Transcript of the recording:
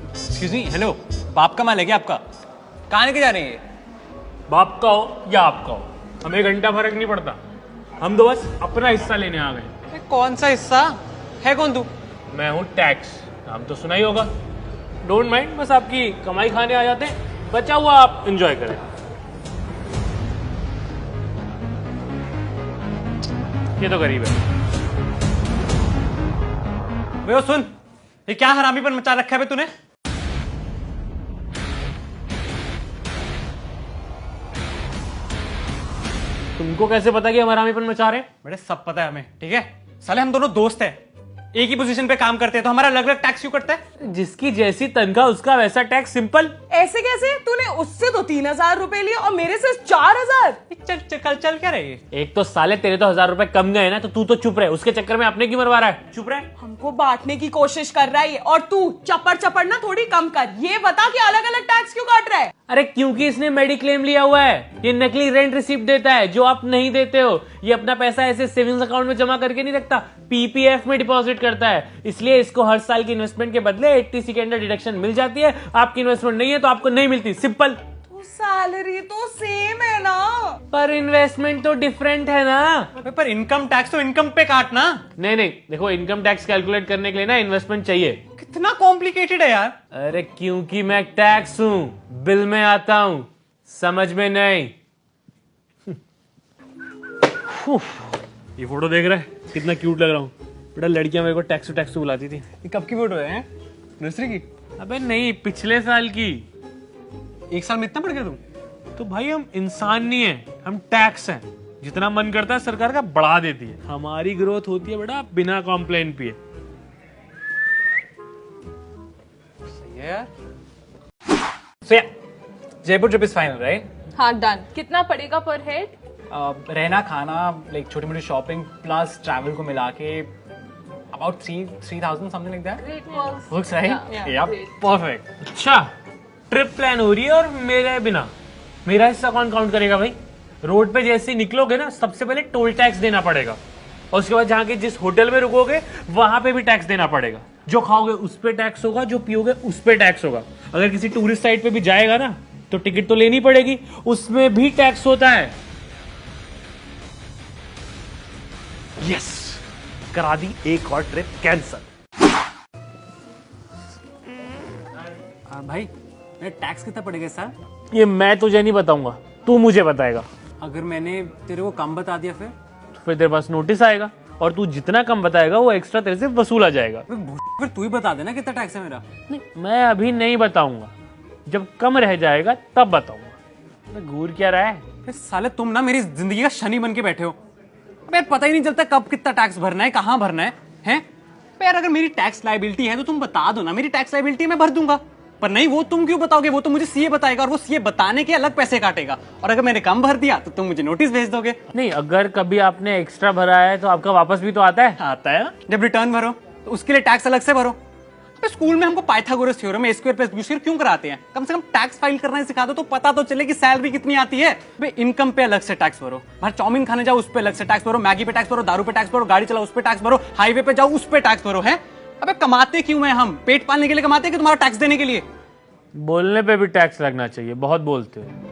Excuse me, hello, बाप का माल है क्या आपका? कहाँ लेके जा रहे हैं? बाप का हो या आपका हो, हमें घंटा फर्क नहीं पड़ता। हम तो बस अपना हिस्सा लेने आ गए। कौन सा हिस्सा है? कौन तू? मैं हूँ टैक्स, नाम तो सुना ही होगा। डोंट माइंड, बस आपकी कमाई खाने आ जाते हैं, बचा हुआ आप एंजॉय करें। ये तो गरीब है। वे सुन, ये क्या हरामीपन मचा रखा है बे तूने? तुमको कैसे पता कि हम हरामीपन मचा रहे हैं? बड़े सब पता है हमें, ठीक है? साले हम दोनों दोस्त हैं, एक ही पोजीशन पे काम करते हैं, तो हमारा अलग अलग टैक्स क्यों कटता है? जिसकी जैसी तनख्वाह उसका वैसा टैक्स, सिंपल। ऐसे कैसे? तूने उससे तो 3,000 रुपए लिए और मेरे से 4,000। चल क्या रही है? एक तो साले तेरे तो 1,000 रुपए कम गए ना, तो तू तो चुप रहे, उसके चक्कर में अपने क्यों मरवा रहा है? चुप रहे। हमको बांटने की कोशिश कर रहा है और तू चपड़ चपड़ ना थोड़ी कम कर। ये बता कि अलग अलग टैक्स क्यों काट रहा है? अरे क्योंकि इसने मेडिक्लेम लिया हुआ है, ये नकली रेंट रिसिप्ट देता है जो आप नहीं देते हो। ये अपना पैसा ऐसे सेविंग्स अकाउंट में जमा करके नहीं रखता, पीपीएफ में डिपॉजिट करता है। इसलिए इसको हर साल की इन्वेस्टमेंट के बदले 80 के अंदर डिडक्शन मिल जाती है। आपकी इन्वेस्टमेंट नहीं है तो आपको नहीं मिलती, सिंपल। तो सैलरी तो सेम है ना, पर इन्वेस्टमेंट तो डिफरेंट है ना। पर इनकम टैक्स तो इनकम पे काटना। नहीं नहीं, देखो इनकम टैक्स कैलकुलेट करने के लिए ना इन्वेस्टमेंट चाहिए। कितना कॉम्प्लिकेटेड है यार। अरे क्योंकि मैं टैक्स हूं, बिल में आता हूं, समझ में नहीं। ये फोटो देख रहा है कितना क्यूट लग रहा हूँ? बेटा लड़कियां मेरे को टैक्सू बुलाती थी। ये कब की फोटो है? नर्सरी की? अबे नहीं, पिछले साल की। एक साल में इतना बढ़ गया तुम? तो भाई हम इंसान नहीं है, हम टैक्स हैं। जितना मन करता है सरकार का बढ़ा देती है। हमारी ग्रोथ होती है बेटा बिना कॉम्प्लेन पिए। सही है यार। So yeah, Jaipur trip is final, right? हाँ डन। कितना पड़ेगा पर हेड? रहना खाना, लाइक छोटी मोटी शॉपिंग प्लस ट्रैवल को मिला के about 3,000 something like that. Great works. Works right? Yeah, या great. परफेक्ट। अच्छा, ट्रिप प्लान हो रही है और मेरे बिना मेरा हिस्सा कौन काउंट करेगा भाई? रोड पे जैसे ही निकलोगे ना, सबसे पहले टोल टैक्स देना पड़ेगा और उसके बाद जहाँ के जिस होटल में रुकोगे वहां पे भी टैक्स देना पड़ेगा। जो खाओगे उस पे टैक्स होगा, जो पियोगे उस पे टैक्स होगा। अगर किसी टूरिस्ट साइट पे भी जाएगा ना तो टिकट तो लेनी पड़ेगी, उसमें भी टैक्स होता है। यस, करा दी एक और ट्रिप कैंसल। भाई टैक्स कितना पड़ेगा इस साल? ये मैं तुझे नहीं बताऊंगा, तू मुझे बताएगा। अगर मैंने तेरे को कम बता दिया फिर? फिर तेरे पास नोटिस आएगा और तू जितना कम बताएगा वो एक्स्ट्रा तेरे से वसूला जाएगा। फिर तू ही बता देना कितना टैक्स है मेरा। नहीं, मैं अभी नहीं बताऊंगा, जब कम रह जाएगा तब बताऊंगा। घूर क्या रहा है? फिर साले तुम ना मेरी जिंदगी का शनि बन के बैठे हो। अब यार पता ही नहीं चलता कब कितना टैक्स भरना है, कहाँ भरना है, हैं? यार अगर मेरी टैक्स लायबिलिटी है तो तुम बता दो ना, मेरी टैक्स लायबिलिटी मैं भर दूंगा। पर नहीं, वो तुम क्यों बताओगे? वो तो मुझे सीए बताएगा और वो सीए बताने के अलग पैसे काटेगा। और अगर मैंने कम भर दिया तो तुम मुझे नोटिस भेज दोगे। नहीं, अगर कभी आपने एक्स्ट्रा भरा है तो आपका वापस भी तो आता है। आता है। जब रिटर्न भरो तो उसके लिए टैक्स अलग से भरो। स्कूल में हमको पाइथागोरस थ्योरम, ए स्क्वायर प्लस बी स्क्वायर क्यों कराते हैं? कम से कम टैक्स फाइल करना ही सिखा दो तो पता तो चले कि सैलरी कितनी आती है। भाई इनकम पे अलग से टैक्स भरो, बाहर चाउमीन खाने जाओ उस पे अलग से टैक्स भरो, मैगी पे टैक्स भरो, दारू पे टैक्स भरो, गाड़ी चलाओ उस पे टैक्स भरो, हाईवे पे जाओ उस पे टैक्स भरो। है अबे कमाते क्यों हैं हम? पेट पालने के लिए कमाते हैं कि तुम्हारा टैक्स देने के लिए? बोलने पे भी टैक्स लगना चाहिए, बहुत बोलते हो।